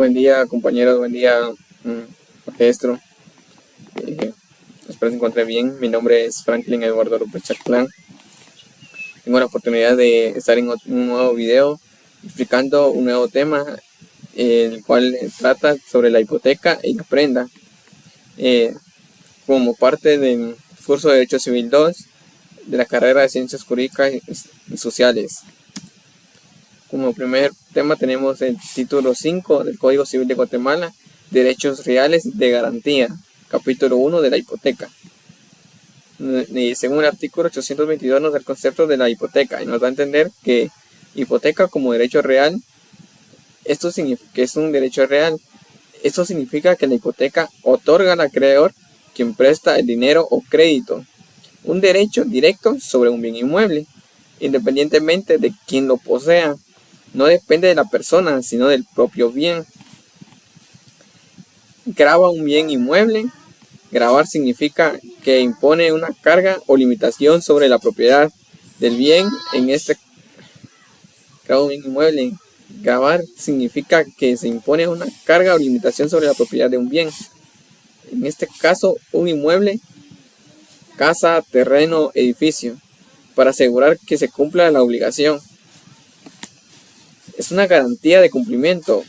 Buen día, compañeros, buen día, maestro. Espero se encuentre bien. Mi nombre es Franklin Eduardo López Chaclán. Tengo la oportunidad de estar en un nuevo video explicando un nuevo tema, el cual trata sobre la hipoteca y la prenda. Como parte del curso de Derecho Civil 2 de la carrera de Ciencias Jurídicas y Sociales. Como primer tema tenemos el título 5 del Código Civil de Guatemala, Derechos Reales de Garantía, capítulo 1 de la hipoteca. Y según el artículo 822 nos da el concepto de la hipoteca y nos da a entender que hipoteca como derecho real, esto significa que es un derecho real. Esto significa que la hipoteca otorga al acreedor, quien presta el dinero o crédito, un derecho directo sobre un bien inmueble, independientemente de quien lo posea. No depende de la persona, sino del propio bien. Grava un bien inmueble. Gravar significa que impone una carga o limitación sobre la propiedad del bien. Grava un bien inmueble. Gravar significa que se impone una carga o limitación sobre la propiedad de un bien. En este caso, un inmueble, casa, terreno, edificio, para asegurar que se cumpla la obligación. Es una garantía de cumplimiento,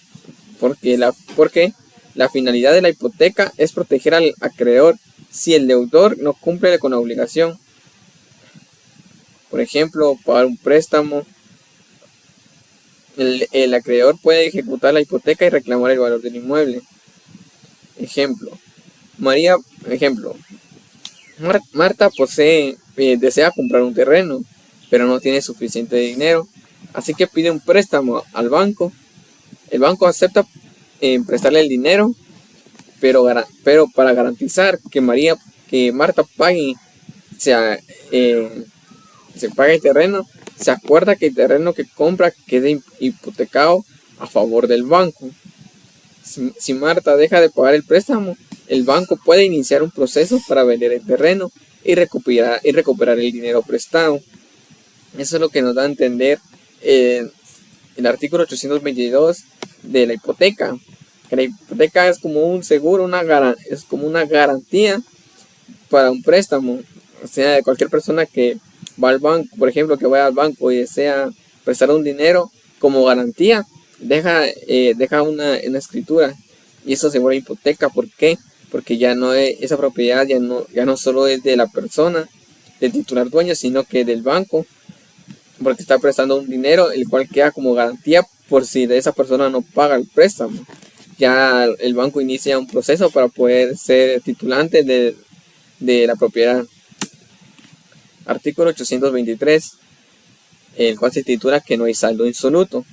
porque la finalidad de la hipoteca es proteger al acreedor si el deudor no cumple con la obligación. Por ejemplo, pagar un préstamo. El acreedor puede ejecutar la hipoteca y reclamar el valor del inmueble. Ejemplo, Marta desea comprar un terreno, pero no tiene suficiente dinero, así que pide un préstamo al banco. El banco acepta prestarle el dinero, pero para garantizar que Marta pague se pague el terreno, se acuerda que el terreno que compra quede hipotecado a favor del banco. Si Marta deja de pagar el préstamo, el banco puede iniciar un proceso para vender el terreno y recuperar el dinero prestado. Eso es lo que nos da a entender el artículo 822 de la hipoteca. Que la hipoteca es como un seguro, es como una garantía para un préstamo. O sea, de cualquier persona que va al banco, por ejemplo, que vaya al banco y desea prestar un dinero como garantía, deja una escritura y eso se vuelve hipoteca. ¿Por qué? Porque ya no es, esa propiedad ya no solo es de la persona, del titular dueño, sino que del banco, porque está prestando un dinero el cual queda como garantía por si de esa persona no paga el préstamo. Ya el banco inicia un proceso para poder ser titulante de la propiedad. Artículo 823, el cual se titula que no hay saldo insoluto.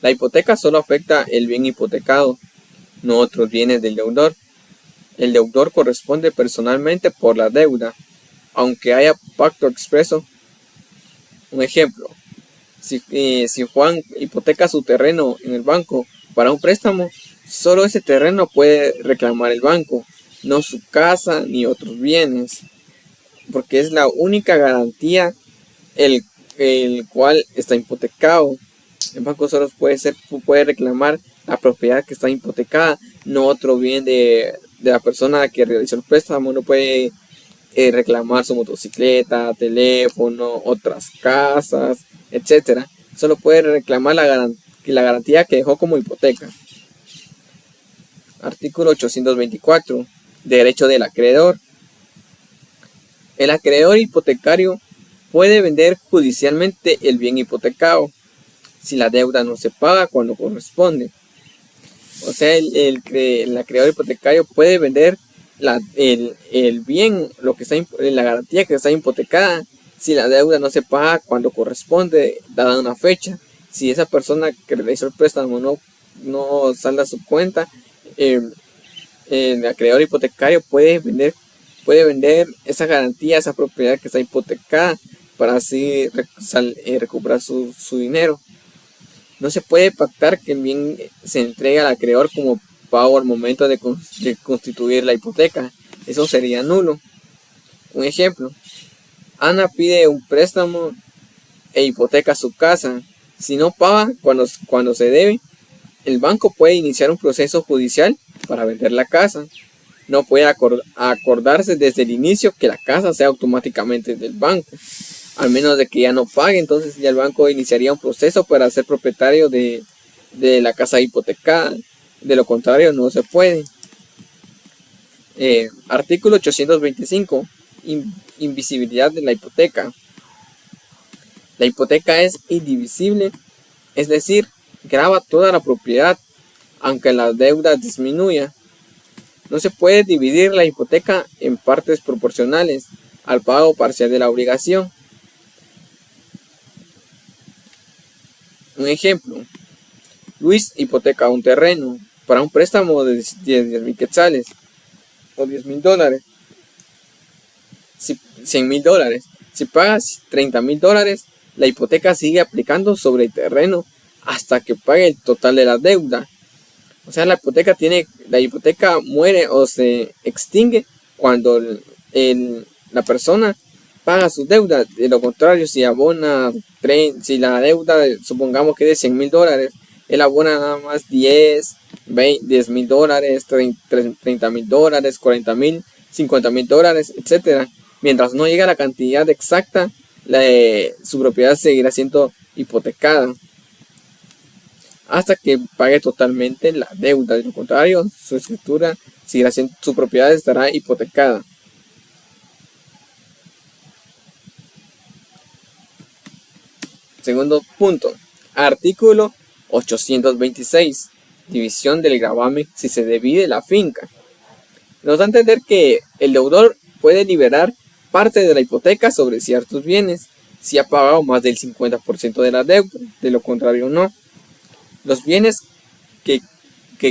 La hipoteca solo afecta el bien hipotecado, no otros bienes del deudor. El deudor corresponde personalmente por la deuda, aunque haya pacto expreso. Un ejemplo, si Juan hipoteca su terreno en el banco para un préstamo, solo ese terreno puede reclamar el banco, no su casa ni otros bienes, porque es la única garantía el cual está hipotecado. El banco solo puede reclamar la propiedad que está hipotecada, no otro bien de la persona que realizó el préstamo. No puede reclamar su motocicleta, teléfono, otras casas, etcétera. Solo puede reclamar la garantía que dejó como hipoteca. Artículo 824. Derecho del acreedor. El acreedor hipotecario puede vender judicialmente el bien hipotecado si la deuda no se paga cuando corresponde. O sea, el acreedor hipotecario puede vender el bien, la garantía que está hipotecada, si la deuda no se paga cuando corresponde, dada una fecha. Si esa persona que realizó el préstamo no salda su cuenta, el acreedor hipotecario puede vender esa garantía, esa propiedad que está hipotecada, para así recuperar su dinero. No se puede pactar que el bien se entregue al acreedor como pago al momento de constituir la hipoteca. Eso sería nulo. Un ejemplo, Ana pide un préstamo e hipoteca su casa. Si no paga cuando se debe, el banco puede iniciar un proceso judicial para vender la casa. No puede acordarse desde el inicio que la casa sea automáticamente del banco, al menos de que ya no pague. Entonces ya el banco iniciaría un proceso para ser propietario de la casa hipotecada. De lo contrario no se puede. Artículo 825. Invisibilidad de la hipoteca. La hipoteca es indivisible, es decir, grava toda la propiedad, aunque la deuda disminuya. No se puede dividir la hipoteca en partes proporcionales al pago parcial de la obligación. Un ejemplo: Luis hipoteca un terreno para un préstamo de 10,000 quetzales o $10,000, $100,000. Si pagas $30,000, la hipoteca sigue aplicando sobre el terreno hasta que pague el total de la deuda. O sea, la hipoteca muere o se extingue cuando la persona paga su deuda. De lo contrario, si la deuda, supongamos que es de $100,000, él abona nada más 10,000 dólares, $30,000, $40,000, $50,000, etc. Mientras no llega a la cantidad exacta, su propiedad seguirá siendo hipotecada hasta que pague totalmente la deuda. De lo contrario, su propiedad estará hipotecada. Segundo punto, artículo 826. División del gravamen si se divide la finca. Nos da a entender que el deudor puede liberar parte de la hipoteca sobre ciertos bienes si ha pagado más del 50% de la deuda. De lo contrario, no. Los bienes que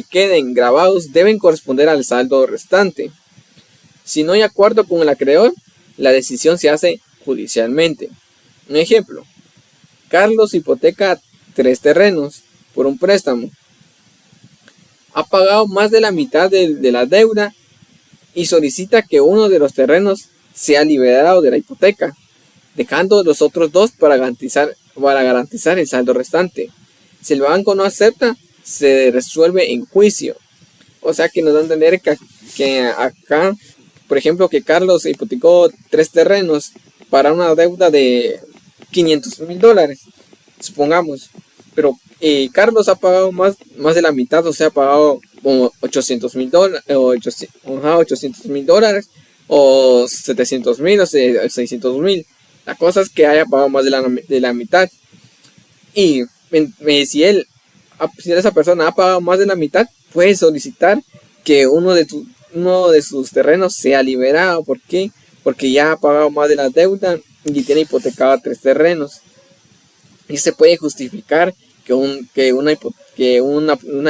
queden grabados deben corresponder al saldo restante. Si no hay acuerdo con el acreedor, la decisión se hace judicialmente. Un ejemplo: Carlos hipoteca 3 terrenos por un préstamo. Ha pagado más de la mitad de la deuda y solicita que uno de los terrenos sea liberado de la hipoteca, dejando los otros dos para garantizar el saldo restante. Si el banco no acepta, se resuelve en juicio. O sea que nos dan a entender que acá, por ejemplo, que Carlos hipotecó 3 terrenos para una deuda de $500,000, supongamos. Pero Carlos ha pagado más de la mitad, o sea, ha pagado como $800,000 o $700,000 o $600,000. La cosa es que haya pagado más de la mitad. Y si esa persona ha pagado más de la mitad, puede solicitar que uno de sus terrenos sea liberado. ¿Por qué? Porque ya ha pagado más de la deuda y tiene hipotecado 3 terrenos. Y se puede justificar que una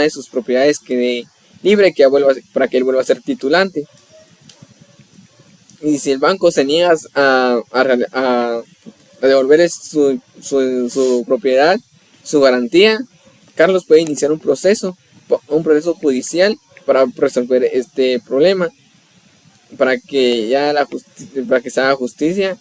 de sus propiedades quede libre, para que él vuelva a ser titulante. Y si el banco se niega a devolver su propiedad, su garantía, Carlos puede iniciar un proceso judicial para resolver este problema, para que se haga justicia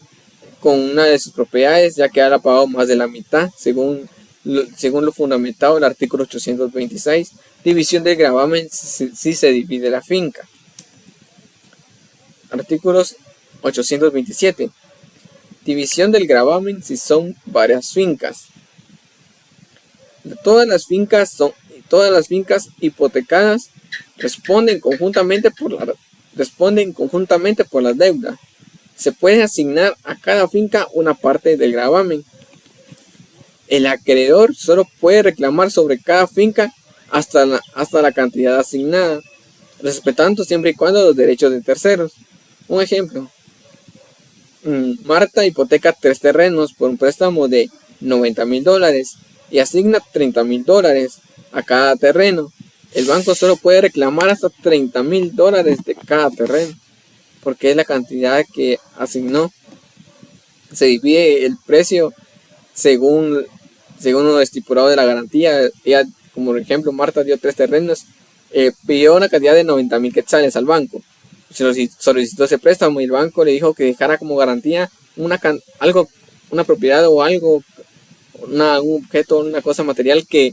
con una de sus propiedades, ya que ha pagado más de la mitad, según lo fundamentado el artículo 826. División del gravamen si se divide la finca. Artículos 827. División del gravamen si son varias fincas. Todas las fincas hipotecadas responden conjuntamente por la deuda. Se puede asignar a cada finca una parte del gravamen. El acreedor solo puede reclamar sobre cada finca hasta la cantidad asignada, respetando siempre y cuando los derechos de terceros. Un ejemplo: Marta hipoteca 3 terrenos por un préstamo de $90,000 y asigna $30,000 a cada terreno. El banco solo puede reclamar hasta $30,000 de cada terreno, porque es la cantidad que asignó. Se divide el precio según lo estipulado de la garantía. Ella, como por ejemplo, Marta dio 3 terrenos, pidió una cantidad de 90,000 quetzales al banco. Solicitó ese préstamo y el banco le dijo que dejara como garantía una propiedad o algo, un objeto, una cosa material que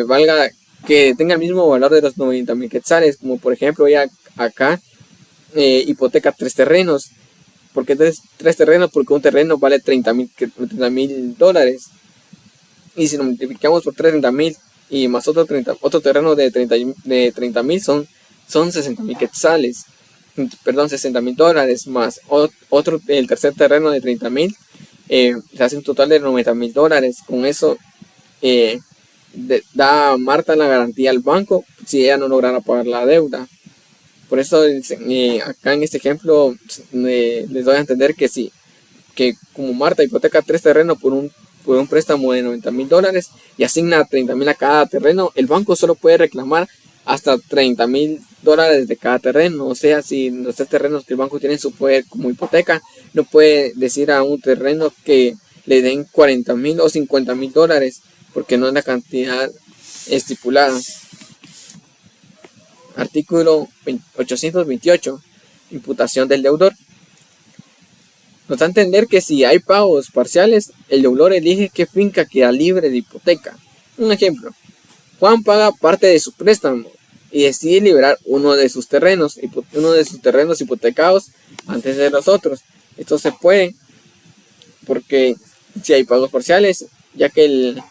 valga que tenga el mismo valor de los 90.000 quetzales, como por ejemplo ya acá hipoteca 3 terrenos. ¿Por qué tres terrenos? Porque un terreno vale 30.000 dólares. Y si lo multiplicamos por 30.000 y más otro terreno de 30.000 son 60.000 quetzales. Perdón, 60.000 dólares más el tercer terreno de 30.000. Se hace un total de 90.000 dólares. Con eso da Marta la garantía al banco si ella no lograra pagar la deuda. Por eso acá en este ejemplo les doy a entender que sí, que como Marta hipoteca 3 terrenos por un préstamo de 90.000 dólares y asigna 30.000 a cada terreno, el banco solo puede reclamar hasta 30.000 dólares de cada terreno. O sea, si los 3 terrenos que el banco tiene en su poder como hipoteca, no puede decir a un terreno que le den 40.000 o 50.000 dólares, porque no es la cantidad estipulada. Artículo 828. Imputación del deudor. Nos da a entender que si hay pagos parciales, el deudor elige qué finca queda libre de hipoteca. Un ejemplo: Juan paga parte de su préstamo y decide liberar uno de sus terrenos hipotecados antes de los otros. Esto se puede porque si hay pagos parciales, ya que el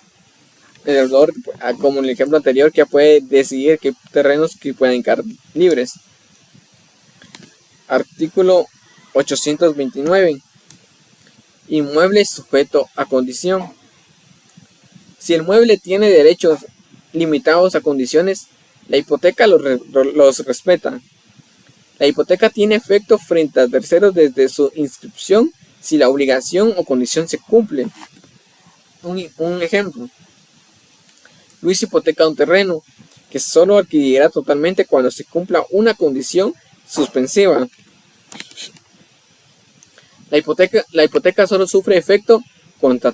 deudor, como en el ejemplo anterior, que puede decidir qué terrenos que pueden quedar libres. Artículo 829. Inmueble sujeto a condición. Si el mueble tiene derechos limitados a condiciones, la hipoteca los respeta. La hipoteca tiene efecto frente a terceros desde su inscripción si la obligación o condición se cumple. Un ejemplo: Luis hipoteca un terreno que solo adquirirá totalmente cuando se cumpla una condición suspensiva. La hipoteca solo sufre efecto contra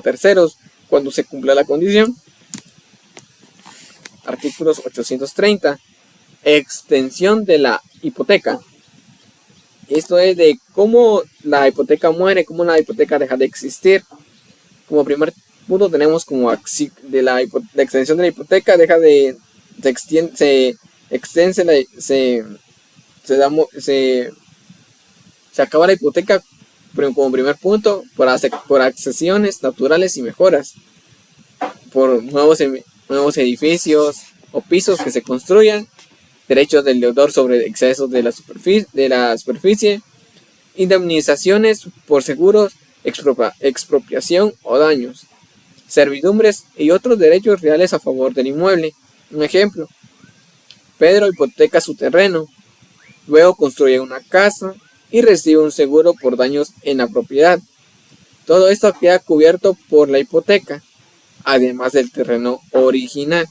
terceros cuando se cumpla la condición. Artículos 830. Extensión de la hipoteca. Esto es de cómo la hipoteca muere, cómo la hipoteca deja de existir. Como primer punto tenemos como la extensión de la hipoteca se acaba la hipoteca como primer punto por accesiones naturales y mejoras, por nuevos edificios o pisos que se construyan, derechos del deudor sobre excesos de la superficie, indemnizaciones por seguros, expropiación o daños, servidumbres y otros derechos reales a favor del inmueble. Un ejemplo: Pedro hipoteca su terreno, luego construye una casa y recibe un seguro por daños en la propiedad. Todo esto queda cubierto por la hipoteca, además del terreno original.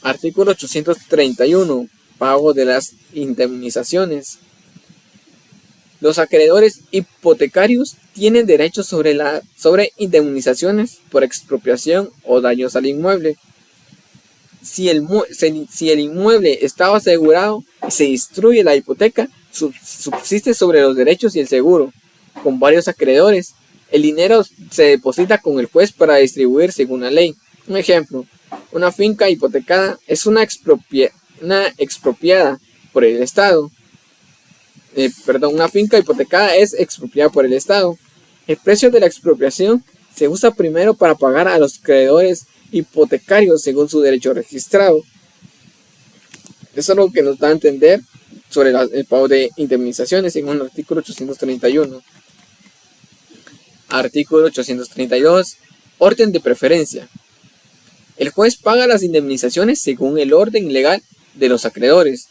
Artículo 831. Pago de las indemnizaciones. Los acreedores hipotecarios tienen derechos sobre indemnizaciones por expropiación o daños al inmueble. Si el inmueble estaba asegurado y se destruye la hipoteca, subsiste sobre los derechos y el seguro. Con varios acreedores, el dinero se deposita con el juez para distribuir según la ley. Un ejemplo: una finca hipotecada es una expropiada por el Estado. Una finca hipotecada es expropiada por el Estado. El precio de la expropiación se usa primero para pagar a los acreedores hipotecarios según su derecho registrado. Eso es lo que nos da a entender sobre el pago de indemnizaciones según el artículo 831. Artículo 832. Orden de preferencia. El juez paga las indemnizaciones según el orden legal de los acreedores.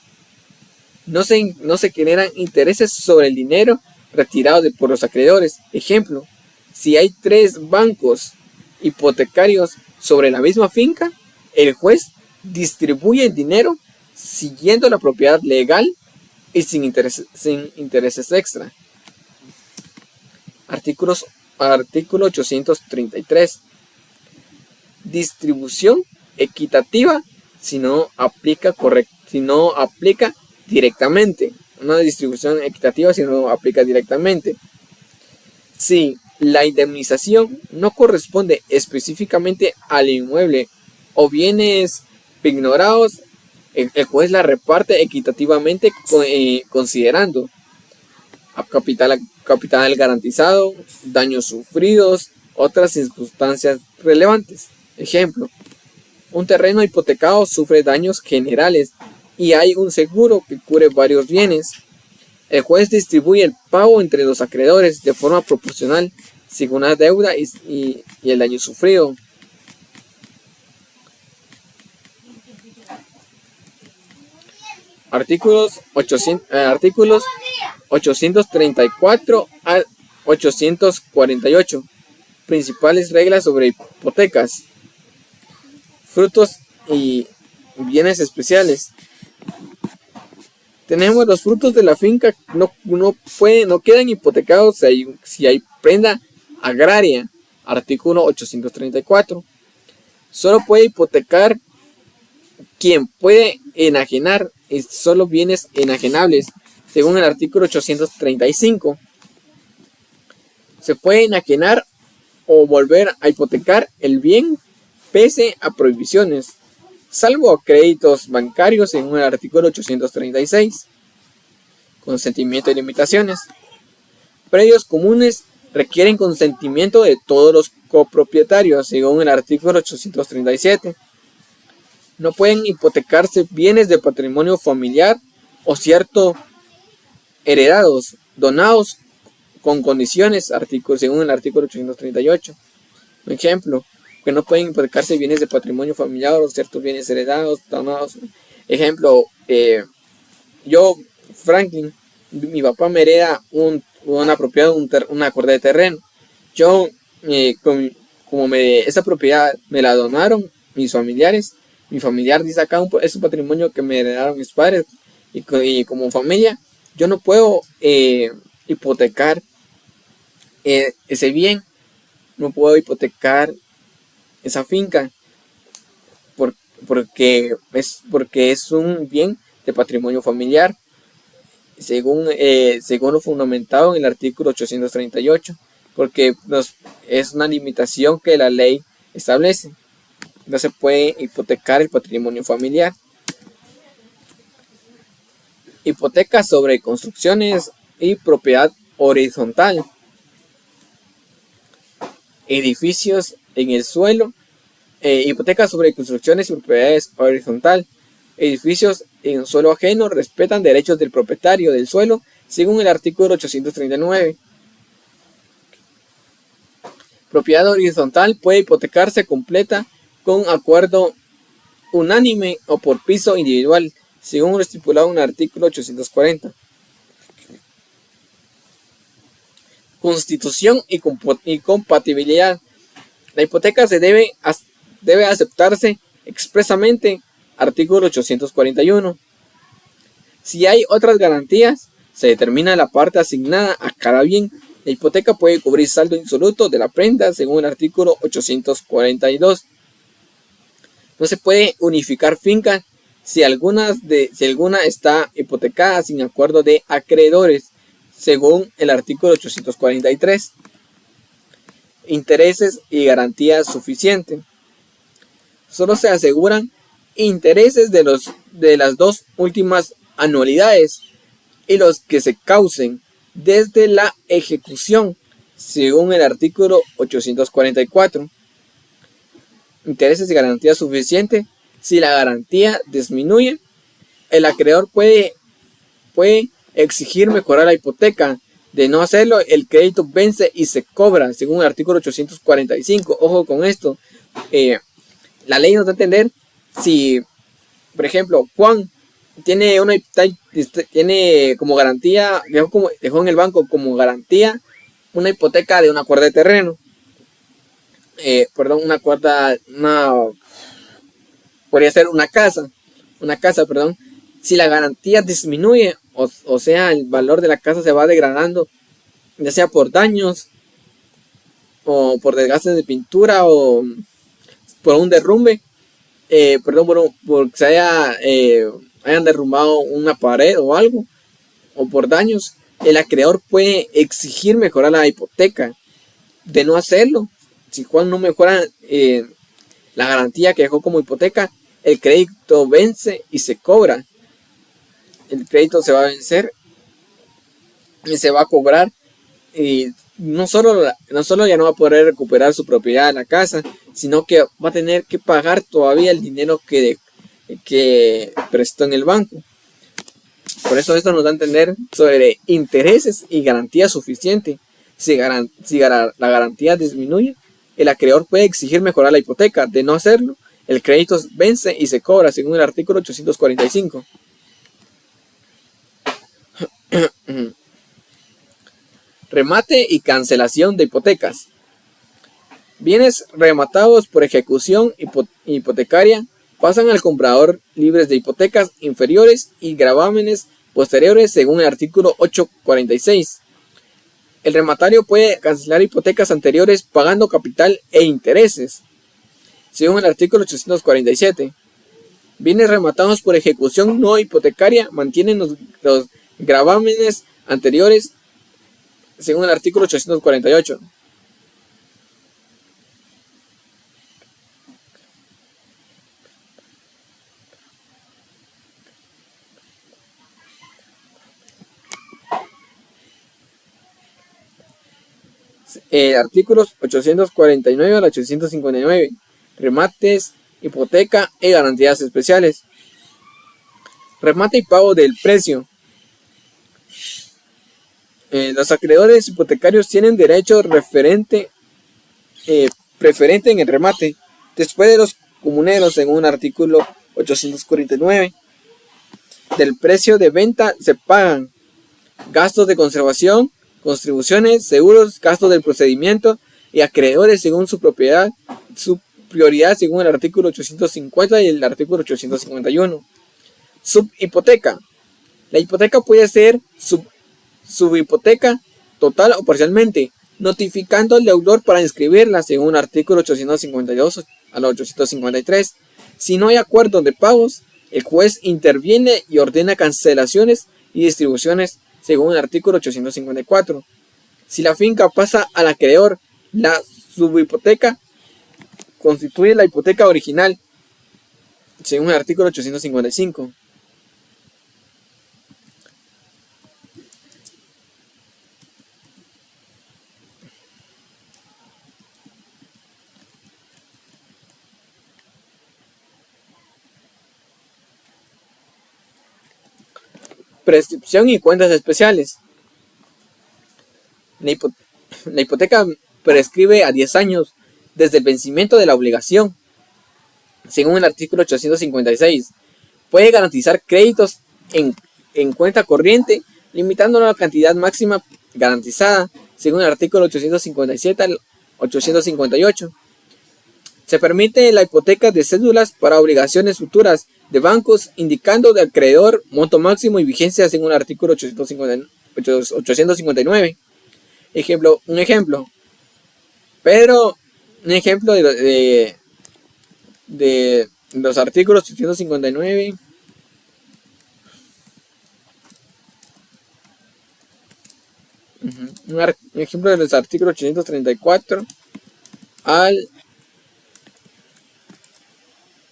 No se generan intereses sobre el dinero retirado por los acreedores. Ejemplo: si hay 3 bancos hipotecarios sobre la misma finca, el juez distribuye el dinero siguiendo la propiedad legal y sin intereses extra. Artículo 833. Distribución equitativa si no aplica directamente. Una distribución equitativa si no aplica directamente. Si la indemnización no corresponde específicamente al inmueble o bienes ignorados, el juez la reparte equitativamente considerando a capital garantizado, daños sufridos, otras circunstancias relevantes. Ejemplo, un terreno hipotecado sufre daños generales y hay un seguro que cubre varios bienes. El juez distribuye el pago entre los acreedores de forma proporcional según la deuda y el daño sufrido. Artículos 834 al 848. Principales reglas sobre hipotecas, frutos y bienes especiales. Tenemos los frutos de la finca, no quedan hipotecados si hay prenda agraria. Artículo 834. Solo puede hipotecar quien puede enajenar solo bienes enajenables, según el artículo 835. Se puede enajenar o volver a hipotecar el bien pese a prohibiciones, salvo a créditos bancarios, según el artículo 836. Consentimiento y limitaciones. Predios comunes requieren consentimiento de todos los copropietarios, según el artículo 837. No pueden hipotecarse bienes de patrimonio familiar o cierto heredados, donados con condiciones, según el artículo 838. Un ejemplo, que no pueden hipotecarse bienes de patrimonio familiar o ciertos bienes heredados, donados. Ejemplo, yo, Franklin, mi papá me hereda una propiedad, una cuerda de terreno. Yo, esa propiedad me la donaron mis familiares. Mi familiar dice acá, es un patrimonio que me heredaron mis padres, y como familia yo no puedo hipotecar ese bien, no puedo hipotecar esa finca porque es un bien de patrimonio familiar, según lo fundamentado en el artículo 838, porque es una limitación que la ley establece. No se puede hipotecar el patrimonio familiar. Hipoteca sobre construcciones y propiedad horizontal. Edificios en el suelo. Hipoteca sobre construcciones y propiedades horizontal. Edificios en suelo ajeno respetan derechos del propietario del suelo, según el artículo 839. Propiedad horizontal puede hipotecarse completa con acuerdo unánime o por piso individual, según lo estipulado en el artículo 840. Constitución y compatibilidad. La hipoteca debe aceptarse expresamente, artículo 841. Si hay otras garantías, se determina la parte asignada a cada bien. La hipoteca puede cubrir saldo insoluto de la prenda, según el artículo 842. No se puede unificar finca si alguna está hipotecada sin acuerdo de acreedores, según el artículo 843. Intereses y garantías suficientes. Solo se aseguran intereses de las dos últimas anualidades y los que se causen desde la ejecución, según el artículo 844. Intereses y garantía suficiente. Si la garantía disminuye, el acreedor puede exigir mejorar la hipoteca. De no hacerlo, el crédito vence y se cobra, según el artículo 845. Ojo con esto. La ley nos da a entender si, por ejemplo, Juan tiene como garantía, dejó en el banco como garantía una hipoteca de una cuerda de terreno. Podría ser una casa, si la garantía disminuye, o sea, el valor de la casa se va degradando, ya sea por daños, o por desgastes de pintura, o por un derrumbe, por que se hayan derrumbado una pared o algo, o por daños, el acreedor puede exigir mejorar la hipoteca. De no hacerlo, si Juan no mejora la garantía que dejó como hipoteca, el crédito vence y se cobra. El crédito se va a vencer y se va a cobrar, y no solo ya no va a poder recuperar su propiedad en la casa, sino que va a tener que pagar todavía el dinero que prestó en el banco. Por eso esto nos da a entender sobre intereses y garantía suficiente. Si la garantía disminuye, el acreedor puede exigir mejorar la hipoteca. De no hacerlo, el crédito vence y se cobra según el artículo 845. Remate y cancelación de hipotecas. Bienes rematados por ejecución hipotecaria pasan al comprador libres de hipotecas inferiores y gravámenes posteriores según el artículo 846. El rematario puede cancelar hipotecas anteriores pagando capital e intereses, según el artículo 847. Bienes rematados por ejecución no hipotecaria mantienen los gravámenes anteriores, según el artículo 848. Artículos 849 al 859. Remates, hipoteca y garantías especiales. Remate y pago del precio. Los acreedores hipotecarios tienen derecho preferente en el remate, después de los comuneros, según el artículo 849. Del precio de venta se pagan gastos de conservación, contribuciones, seguros, gastos del procedimiento y acreedores según su prioridad según el artículo 850 y el artículo 851. Subhipoteca. La hipoteca puede ser subhipoteca total o parcialmente, notificando al deudor para inscribirla según el artículo 852 al 853. Si no hay acuerdo de pagos, el juez interviene y ordena cancelaciones y distribuciones según el artículo 854. Si la finca pasa al acreedor, la subhipoteca constituye la hipoteca original según el artículo 855. Prescripción y cuentas especiales. La hipoteca prescribe a 10 años desde el vencimiento de la obligación, según el artículo 856. Puede garantizar créditos en cuenta corriente, limitando la cantidad máxima garantizada, según el artículo 857 al 858. Se permite la hipoteca de cédulas para obligaciones futuras de bancos, indicando del acreedor monto máximo y vigencia según el artículo 859. Un ejemplo. Pero un ejemplo de los artículos 859. Un ejemplo de los artículos 834 al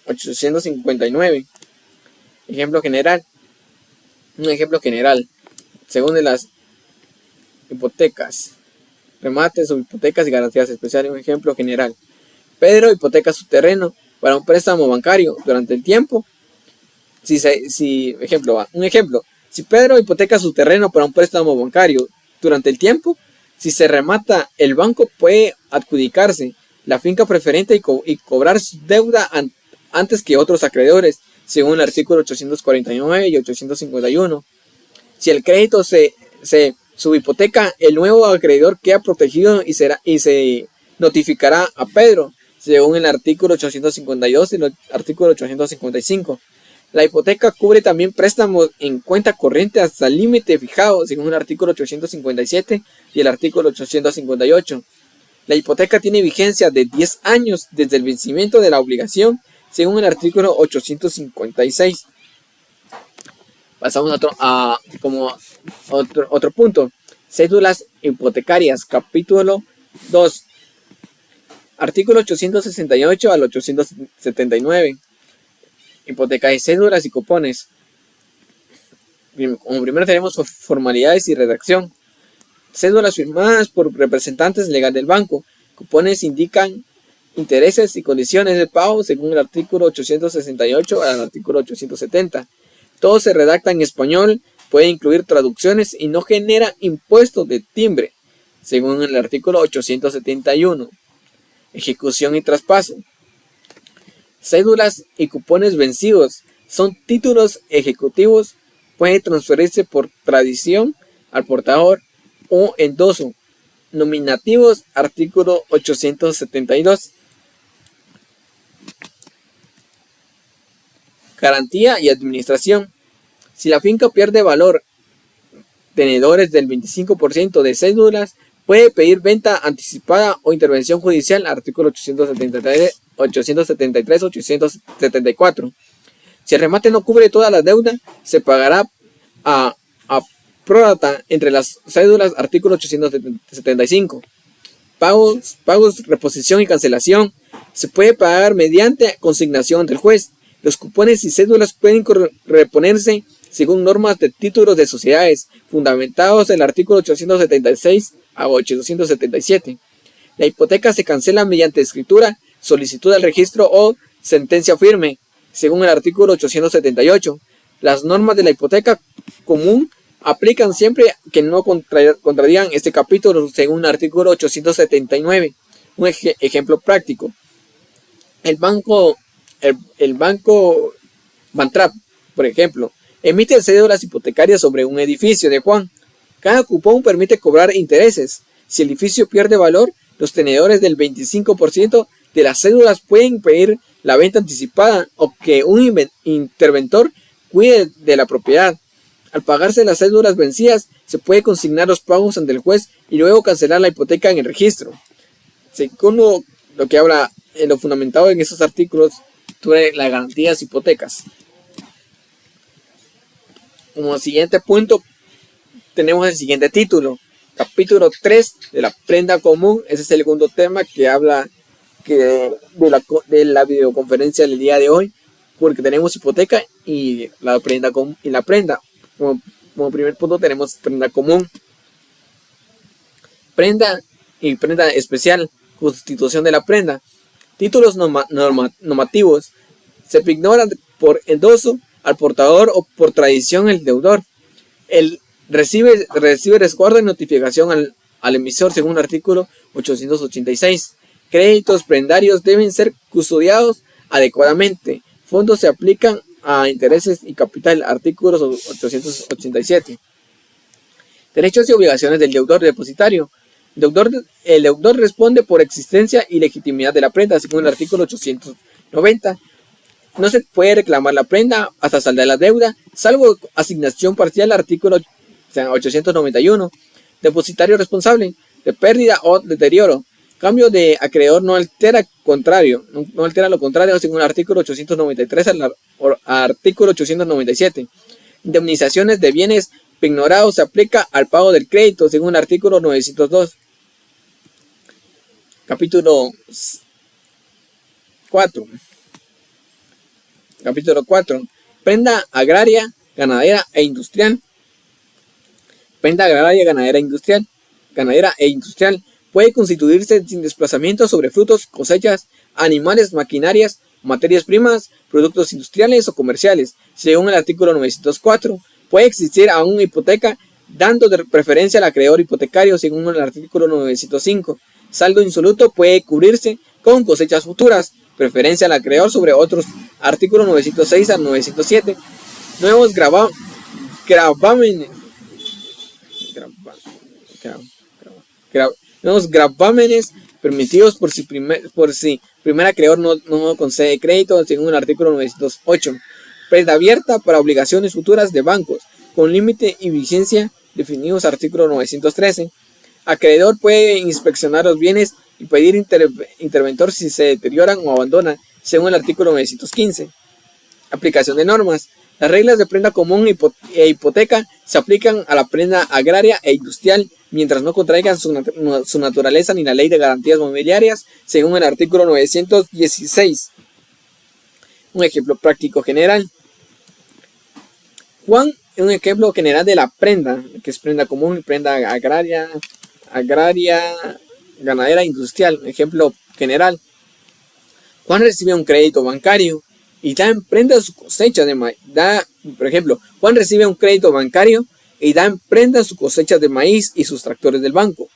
859. Ejemplo general. Un ejemplo general. Según de las hipotecas, remates, subhipotecas y garantías especiales. Un ejemplo general. Pedro hipoteca su terreno para un préstamo bancario durante el tiempo. Si Pedro hipoteca su terreno para un préstamo bancario durante el tiempo, si se remata, el banco puede adjudicarse la finca preferente y cobrar su deuda antes que otros acreedores, según el artículo 849 y 851. Si el crédito se subhipoteca, el nuevo acreedor queda protegido y se notificará a Pedro, según el artículo 852 y el artículo 855. La hipoteca cubre también préstamos en cuenta corriente hasta el límite fijado, según el artículo 857 y el artículo 858. La hipoteca tiene vigencia de 10 años desde el vencimiento de la obligación, según el artículo 856. Pasamos a otro punto. Cédulas hipotecarias, capítulo 2. Artículo 868 al 879. Hipoteca de cédulas y cupones. Como primero tenemos formalidades y redacción. Cédulas firmadas por representantes legales del banco. Cupones indican intereses y condiciones de pago según el artículo 868 al artículo 870. Todo se redacta en español, puede incluir traducciones y no genera impuestos de timbre, según el artículo 871. Ejecución y traspaso. Cédulas y cupones vencidos son títulos ejecutivos, puede transferirse por tradición al portador o endoso. Nominativos, artículo 872. Garantía y administración. Si la finca pierde valor, tenedores del 25% de cédulas, puede pedir venta anticipada o intervención judicial, artículo 873, 874. Si el remate no cubre toda la deuda, se pagará a prórrata entre las cédulas, artículo 875. Pagos, reposición y cancelación. Se puede pagar mediante consignación del juez. Los cupones y cédulas pueden reponerse según normas de títulos de sociedades, fundamentados en el artículo 876 a 877. La hipoteca se cancela mediante escritura, solicitud al registro o sentencia firme, según el artículo 878. Las normas de la hipoteca común aplican siempre que no contradigan este capítulo, según el artículo 879. Un ejemplo práctico. El banco Bantrap, por ejemplo, emite cédulas hipotecarias sobre un edificio de Juan. Cada cupón permite cobrar intereses. Si el edificio pierde valor, los tenedores del 25% de las cédulas pueden pedir la venta anticipada o que un interventor cuide de la propiedad. Al pagarse las cédulas vencidas, se puede consignar los pagos ante el juez y luego cancelar la hipoteca en el registro. Según lo que habla, lo fundamentado en esos artículos sobre las garantías hipotecas. Como siguiente punto, tenemos el siguiente título, capítulo 3 de la prenda común. Ese es el segundo tema que habla de la videoconferencia del día de hoy, porque tenemos hipoteca y la prenda común y la prenda. Como primer punto tenemos prenda común, prenda y prenda especial, constitución de la prenda. Títulos normativos. Se ignoran por endoso al portador o por tradición el deudor. El recibe resguardo y notificación al emisor según el artículo 886. Créditos prendarios deben ser custodiados adecuadamente. Fondos se aplican a intereses y capital, artículos 887. Derechos y obligaciones del deudor depositario. El deudor responde por existencia y legitimidad de la prenda, según el artículo 890. No se puede reclamar la prenda hasta saldar la deuda, salvo asignación parcial, artículo 891. Depositario responsable de pérdida o deterioro. Cambio de acreedor no altera lo contrario, según el artículo 893 al artículo 897. Indemnizaciones de bienes ignorados se aplica al pago del crédito, según el artículo 902. Capítulo 4. Capítulo 4. Prenda agraria, ganadera e industrial. Prenda agraria, ganadera e industrial puede constituirse sin desplazamiento sobre frutos, cosechas, animales, maquinarias, materias primas, productos industriales o comerciales, según el artículo 904. Puede existir aún hipoteca dando preferencia al acreedor hipotecario, según el artículo 905. Saldo insoluto puede cubrirse con cosechas futuras, preferencia al acreedor sobre otros, artículo 906 al 907. Nuevos gravámenes permitidos por si primer acreedor no concede crédito, según el artículo 908. Prenda abierta para obligaciones futuras de bancos, con límite y vigencia definidos, artículo 913. Acreedor puede inspeccionar los bienes y pedir interventor si se deterioran o abandonan, según el artículo 915. Aplicación de normas. Las reglas de prenda común e hipoteca se aplican a la prenda agraria e industrial mientras no contraigan su naturaleza ni la ley de garantías mobiliarias, según el artículo 916. Un ejemplo práctico general. Juan es un ejemplo general de la prenda, que es prenda común, prenda agraria, ganadera, industrial. Ejemplo general. Juan recibe un crédito bancario y da en prenda su cosecha de maíz. Por ejemplo, Juan recibe un crédito bancario y da en prenda su cosecha de maíz y sus tractores del banco.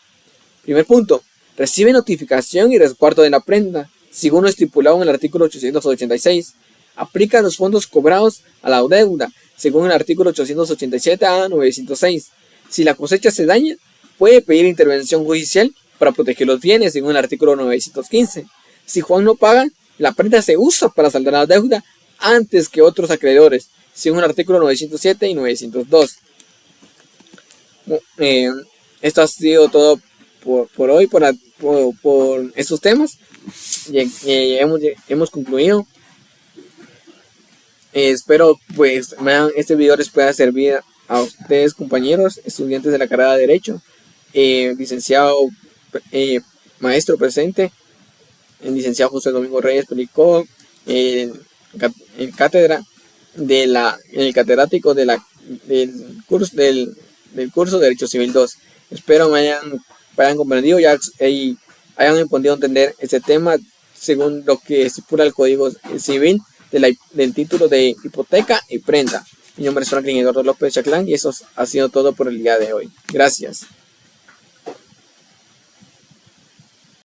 Primer punto. Recibe notificación y resguardo de la prenda, según lo estipulado en el artículo 886. Aplica los fondos cobrados a la deuda, según el artículo 887 a 906. Si la cosecha se daña, puede pedir intervención judicial para proteger los bienes, según el artículo 915. Si Juan no paga, la prenda se usa para saldar la deuda antes que otros acreedores, según el artículo 907 y 902. Esto ha sido todo por hoy, por estos temas. Hemos concluido. Espero pues este video les pueda servir a ustedes, compañeros, estudiantes de la carrera de Derecho, licenciado, maestro presente, el licenciado José Domingo Reyes Pelicó, en cátedra el catedrático del curso de Derecho Civil 2. Espero me hayan comprendido y hayan podido entender este tema según lo que estipula el Código Civil del título de hipoteca y prenda. Mi nombre es Franklin Eduardo López Chaclán y eso ha sido todo por el día de hoy. Gracias.